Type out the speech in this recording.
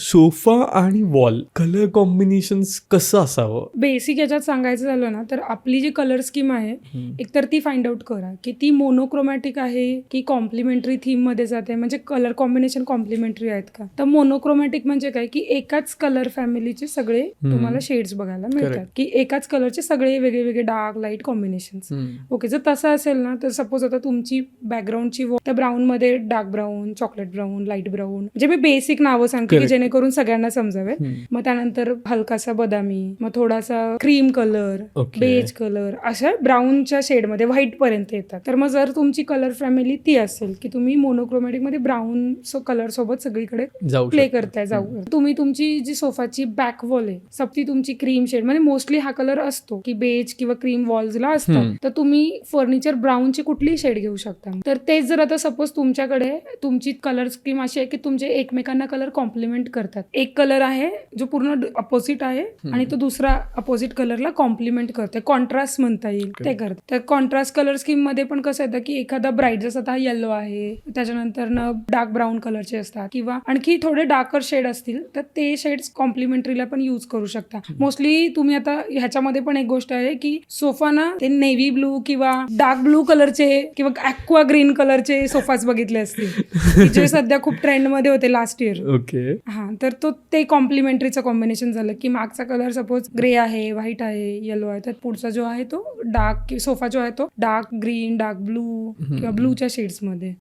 Sofa आणि wall colour combination कसं असावं? बेसिक याच्यात सांगायचं झालं ना तर आपली जी कलर स्कीम आहे एकतर ती फाइंड आउट करा की ती मोनोक्रोमॅटिक आहे की कॉम्प्लिमेंटरी थीम मध्ये जाते, म्हणजे कलर कॉम्बिनेशन कॉम्प्लिमेंटरी आहेत का. तर मोनोक्रोमॅटिक म्हणजे काय की एकाच कलर फॅमिलीचे सगळे तुम्हाला शेड्स बघायला मिळतात, की एकाच कलरचे सगळे वेगळे वेगळे डार्क लाईट कॉम्बिनेशन. ओके, जर तसं असेल ना तर सपोज आता तुमची बॅकग्राऊंडची त्या ब्राऊन मध्ये dark brown, chocolate brown, light brown, म्हणजे मी बेसिक नावं सांगते की जेणेकरून सगळ्यांना समजावे. मग त्यानंतर हलकासा बदामी, मग थोडासा क्रीम कलर, बेज कलर, अशा ब्राऊनच्या शेडमध्ये व्हाईट पर्यंत येतात. तर मग जर तुमची कलर फॅमिली ती असेल की तुम्ही मोनोक्रोमॅटिक मध्ये ब्राऊन कलर सोबत सगळीकडे प्ले करताय जाऊ. तुम्ही तुमची जी सोफाची बॅक वॉल आहे सबती तुमची क्रीम शेड, म्हणजे मोस्टली हा कलर असतो की बेज किंवा क्रीम वॉल्सला असतात, तर तुम्ही फर्निचर ब्राऊनची कुठलीही शेड घेऊ शकता. तर तेच जर आता सपोज तुमच्याकडे तुमची कलर स्कीम अशी आहे की तुमचे एकमेकांना कलर कॉम्प्लिमेंट करतात. एक कलर आहे जो पूर्ण अपोजिट आहे आणि तो दुसरा अपोजिट कलरला कॉम्प्लिमेंट करते, कॉन्ट्रास्ट म्हणता येईल ते करते. तर कॉन्ट्रास्ट कलर स्कीम मध्ये पण कसं येतं की एखादा ब्राईट जसं आता येलो आहे, त्याच्यानंतर डार्क ब्राऊन कलरचे असतात किंवा आणखी थोडे डार्कर शेड असतील तर ते शेड्स कॉम्प्लिमेंटरीला पण यूज करू शकता. मोस्टली तुम्ही आता ह्याच्यामध्ये पण एक गोष्ट आहे की सोफा ना ते नेव्ही ब्लू किंवा डार्क ब्लू कलरचे किंवा ॲक्वा ग्रीन कलरचे सोफाच बघितले असतील जे सध्या खूप ट्रेंड मध्ये होते लास्ट इयर. ओके, हा, तर तो ते कॉम्प्लिमेंटरीचं कॉम्बिनेशन झालं की मागचा कलर सपोज ग्रे आहे, व्हाईट आहे, येलो आहे, तर पुढचा जो आहे तो डार्क, सोफा जो आहे तो डार्क ग्रीन, डार्क ब्लू किंवा ब्लूच्या शेड्स मध्ये.